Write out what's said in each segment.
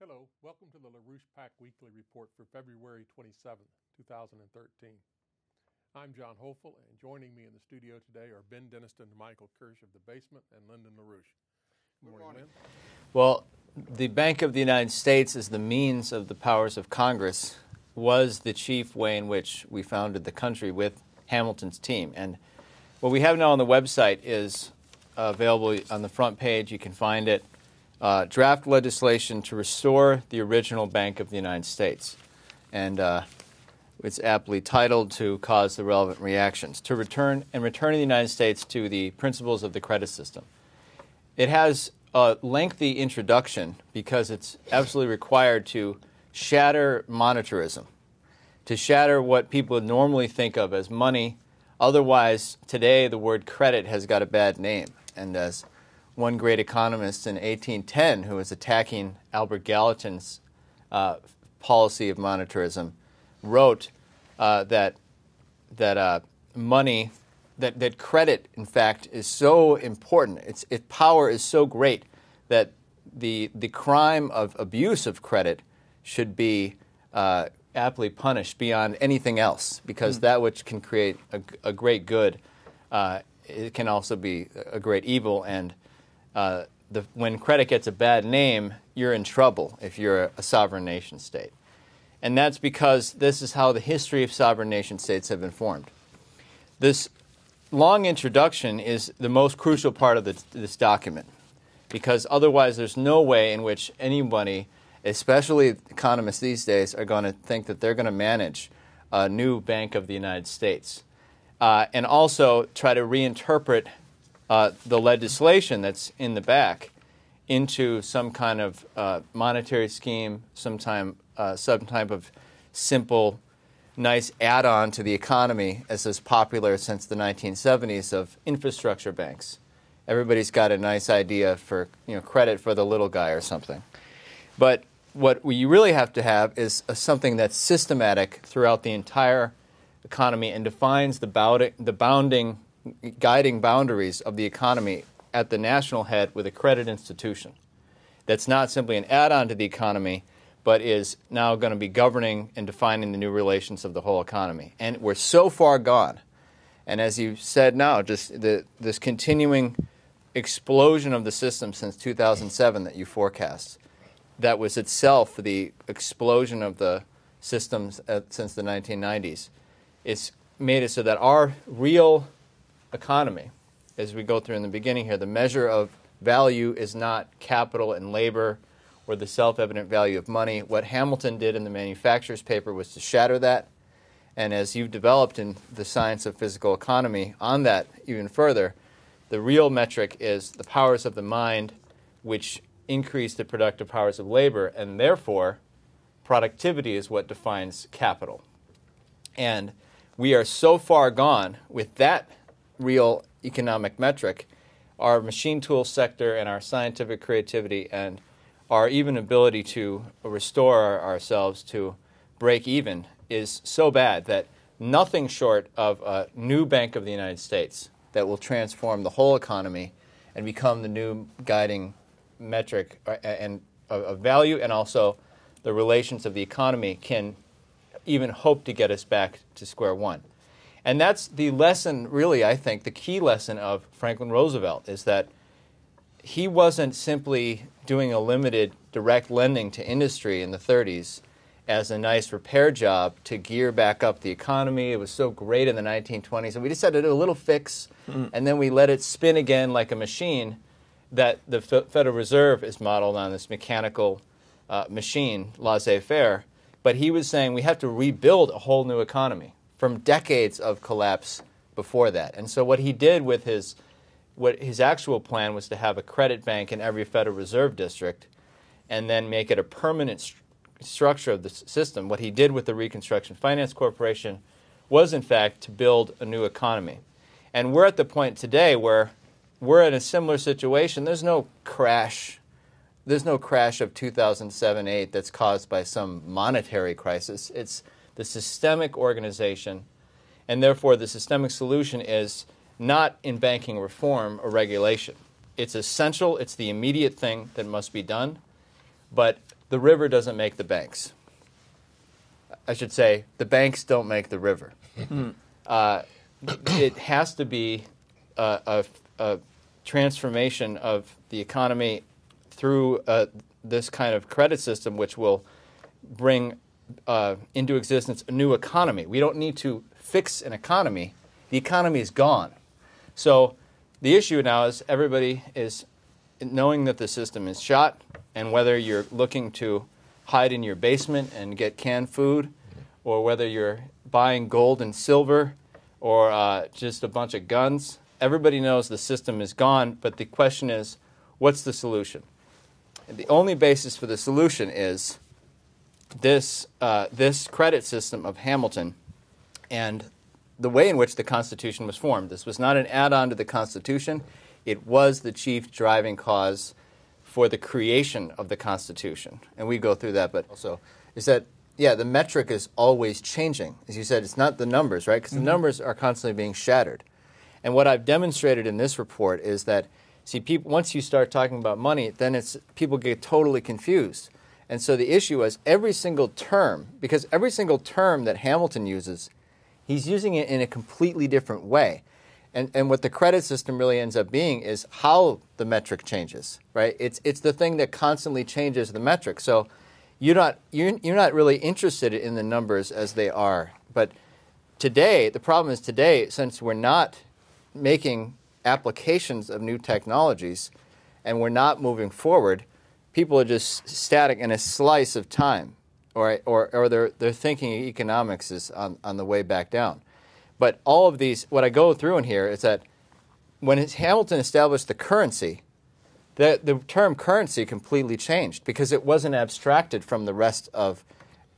Hello, welcome to the LaRouche PAC Weekly Report for February 27, 2013. I'm John Hopeful, and joining me in the studio today are Ben Denniston and Michael Kirsch of The Basement and Lyndon LaRouche. Good morning, Lynn. Well, the Bank of the United States, as the means of the powers of Congress, was the chief way in which we founded the country with Hamilton's team. And what we have now on the website is available on the front page. You can find it. Draft legislation to restore the original Bank of the United States. And it's aptly titled to cause the relevant reactions. To return the United States to the principles of the credit system. It has a lengthy introduction because it's absolutely required to shatter monetarism, to shatter what people would normally think of as money. Otherwise, today the word credit has got a bad name. And as one great economist in 1810 who was attacking Albert Gallatin's policy of monetarism wrote that credit, in fact, is so important. Its power is so great that the crime of abuse of credit should be aptly punished beyond anything else, because that which can create a great good, it can also be a great evil. And when credit gets a bad name, you're in trouble if you're a sovereign nation state. And that's because this is how the history of sovereign nation states have been formed. This long introduction is the most crucial part of this document, because otherwise there's no way in which anybody, especially economists these days, are going to think that they're going to manage a new Bank of the United States. And also try to reinterpret the legislation that's in the back into some kind of monetary scheme, some type of simple, nice add-on to the economy, as is popular since the 1970s, of infrastructure banks. Everybody's got a nice idea for credit for the little guy or something. But what we really have to have is something that's systematic throughout the entire economy and defines the guiding boundaries of the economy at the national head with a credit institution that's not simply an add-on to the economy, but is now going to be governing and defining the new relations of the whole economy. And we're so far gone. And as you said now, just this continuing explosion of the system since 2007 that you forecast, that was itself the explosion of the systems since the 1990s. It's made it so that our real economy, as we go through in the beginning here, the measure of value is not capital and labor or the self-evident value of money. What Hamilton did in the manufacturer's paper was to shatter that. And as you've developed in the science of physical economy on that even further, the real metric is the powers of the mind, which increase the productive powers of labor, and therefore productivity is what defines capital. And we are so far gone with that real economic metric, our machine tool sector and our scientific creativity and our even ability to restore ourselves to break even is so bad that nothing short of a new Bank of the United States that will transform the whole economy and become the new guiding metric and of value, and also the relations of the economy, can even hope to get us back to square one. And that's the lesson, really, I think, the key lesson of Franklin Roosevelt, is that he wasn't simply doing a limited direct lending to industry in the 30s as a nice repair job to gear back up the economy. It was so great in the 1920s, and we just had to do a little fix, and then we let it spin again like a machine. That the Federal Reserve is modeled on this mechanical machine, laissez-faire. But he was saying we have to rebuild a whole new economy from decades of collapse before that. And so what he did with his actual plan was to have a credit bank in every Federal Reserve district and then make it a permanent structure of the system. What he did with the Reconstruction Finance Corporation was, in fact, to build a new economy. And we're at the point today where we're in a similar situation. There's no crash. There's no crash of 2007-8 that's caused by some monetary crisis. It's the systemic organization, and therefore the systemic solution is not in banking reform or regulation. It's essential. It's the immediate thing that must be done. But the river doesn't make the banks. I should say the banks don't make the river. It has to be a transformation of the economy through this kind of credit system, which will bring into existence a new economy. We don't need to fix an economy. The economy is gone. So the issue now is everybody is knowing that the system is shot, and whether you're looking to hide in your basement and get canned food, or whether you're buying gold and silver, or just a bunch of guns, everybody knows the system is gone, but the question is, what's the solution? And the only basis for the solution is this credit system of Hamilton and the way in which the Constitution was formed. This was not an add-on to the Constitution. It was the chief driving cause for the creation of the Constitution. And we go through that, but also is that, yeah, the metric is always changing. As you said, it's not the numbers, right? Because the numbers are constantly being shattered. And what I've demonstrated in this report is that, see, people, once you start talking about money, then people get totally confused. And so the issue is every single term, because every single term that Hamilton uses, he's using it in a completely different way. And what the credit system really ends up being is how the metric changes, right? It's the thing that constantly changes the metric. So you're not really interested in the numbers as they are. But today, the problem is today, since we're not making applications of new technologies and we're not moving forward, people are just static in a slice of time, or they're thinking economics is on the way back down. But all of these, what I go through in here is that when Hamilton established the currency, the term currency completely changed because it wasn't abstracted from the rest of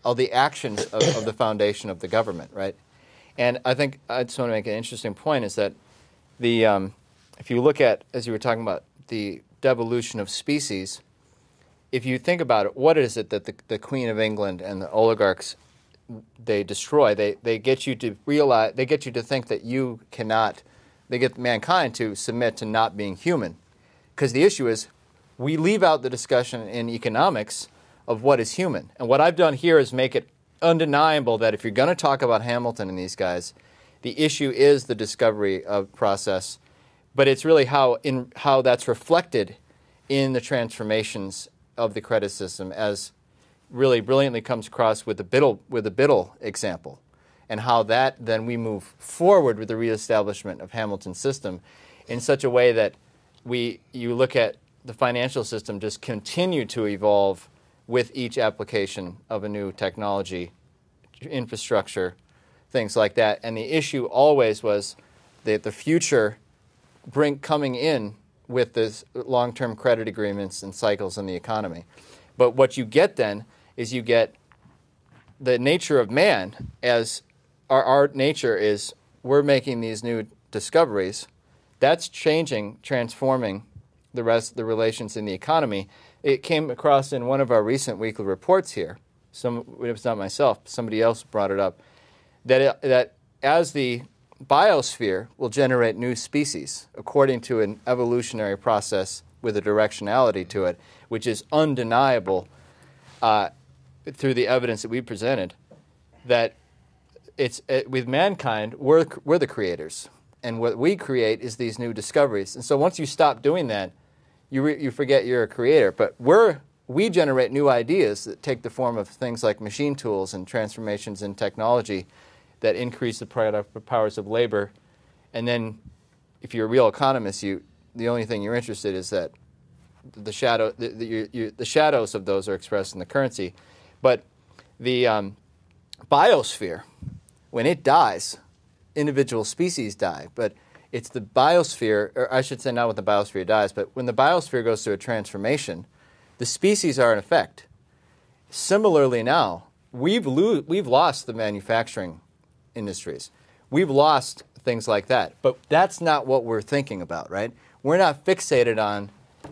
the actions of the foundation of the government, right? And I think I just want to make an interesting point is that if you look at, as you were talking about, the devolution of species, if you think about it, what is it that the Queen of England and the oligarchs, they destroy? They get you to realize, they get you to think that you cannot, they get mankind to submit to not being human. Because the issue is, we leave out the discussion in economics of what is human. And what I've done here is make it undeniable that if you're going to talk about Hamilton and these guys, the issue is the discovery of process, but it's really how that's reflected in the transformations of the credit system, as really brilliantly comes across with the Biddle example, and how that then we move forward with the reestablishment of Hamilton's system in such a way that you look at the financial system just continue to evolve with each application of a new technology, infrastructure, things like that. And the issue always was that the future coming in with this long-term credit agreements and cycles in the economy. But what you get then is you get the nature of man as our nature is we're making these new discoveries. That's changing, transforming the relations in the economy. It came across in one of our recent weekly reports here. It was not myself, somebody else brought it up, that as the biosphere will generate new species according to an evolutionary process with a directionality to it, which is undeniable through the evidence that we presented, that with mankind, we're the creators. And what we create is these new discoveries. And so once you stop doing that, you forget you're a creator. But we generate new ideas that take the form of things like machine tools and transformations in technology that increase the productive powers of labor. And then if you're a real economist, the only thing you're interested in is that the shadows of those are expressed in the currency. But the biosphere, when it dies, individual species die, but it's the biosphere, or I should say not when the biosphere dies, but when the biosphere goes through a transformation, the species are in effect. Similarly now, we've lost the manufacturing industries. We've lost things like that, but that's not what we're thinking about, right? We're not fixated on,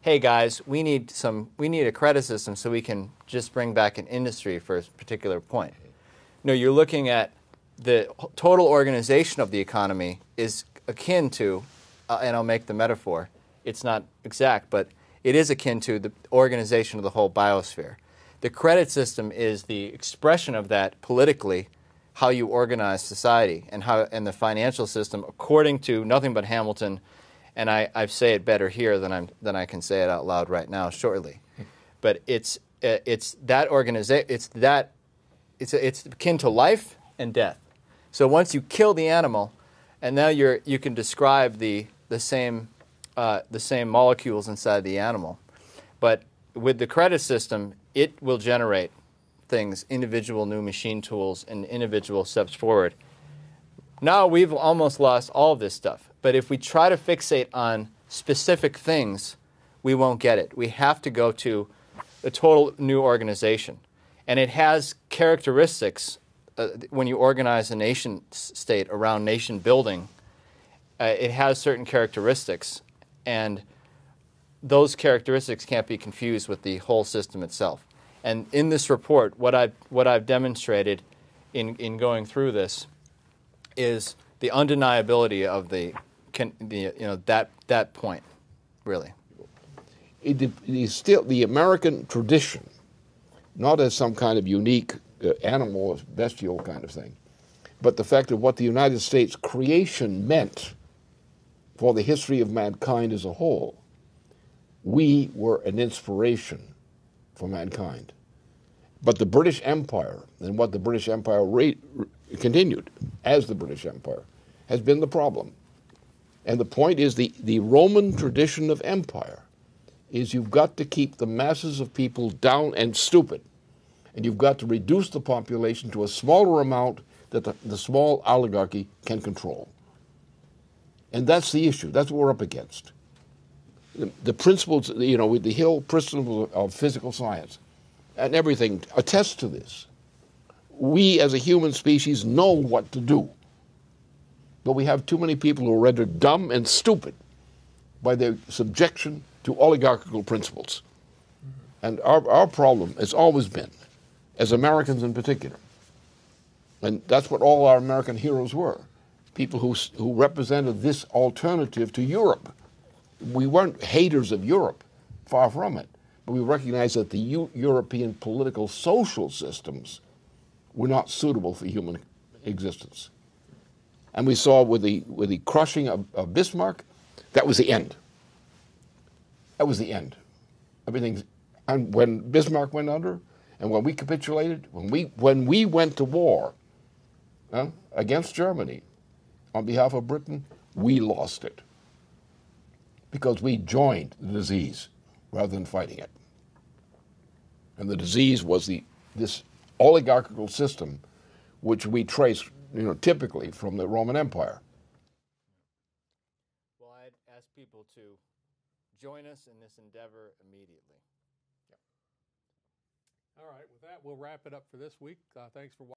hey guys, we need a credit system so we can just bring back an industry for a particular point. No, you're looking at the total organization of the economy is akin to, and I'll make the metaphor, it's not exact, but it is akin to the organization of the whole biosphere. The credit system is the expression of that politically, how you organize society, and the financial system, according to nothing but Hamilton, and I say it better here than I can say it out loud right now shortly. But it's that organization. It's akin to life and death. So once you kill the animal, and now you can describe the same molecules inside the animal. But with the credit system, it will generate things, individual new machine tools, and individual steps forward. Now we've almost lost all of this stuff. But if we try to fixate on specific things, we won't get it. We have to go to a total new organization. And it has characteristics when you organize a nation state around nation building. It has certain characteristics, and those characteristics can't be confused with the whole system itself. And in this report, what I've demonstrated in going through this is the undeniability of that point, really. It is still the American tradition, not as some kind of unique animal or bestial kind of thing, but the fact of what the United States creation meant for the history of mankind as a whole. We were an inspiration for mankind. But the British Empire, and what the British Empire continued as the British Empire, has been the problem. And the point is the Roman tradition of empire is you've got to keep the masses of people down and stupid. And you've got to reduce the population to a smaller amount that the small oligarchy can control. And that's the issue. That's what we're up against. The principles, with the Hill principles of physical science and everything attest to this. We as a human species know what to do. But we have too many people who are rendered dumb and stupid by their subjection to oligarchical principles. And our problem has always been, as Americans in particular, and that's what all our American heroes were, people who represented this alternative to Europe. We weren't haters of Europe, far from it, but we recognized that the European political social systems were not suitable for human existence. And we saw with the crushing of Bismarck, that was the end. That was the end. And when Bismarck went under, and when we capitulated, when we went to war against Germany on behalf of Britain, we lost it because we joined the disease rather than fighting it. And the disease was this oligarchical system, which we trace, typically from the Roman Empire. Well, I'd ask people to join us in this endeavor immediately. All right, with that, we'll wrap it up for this week. Thanks for watching.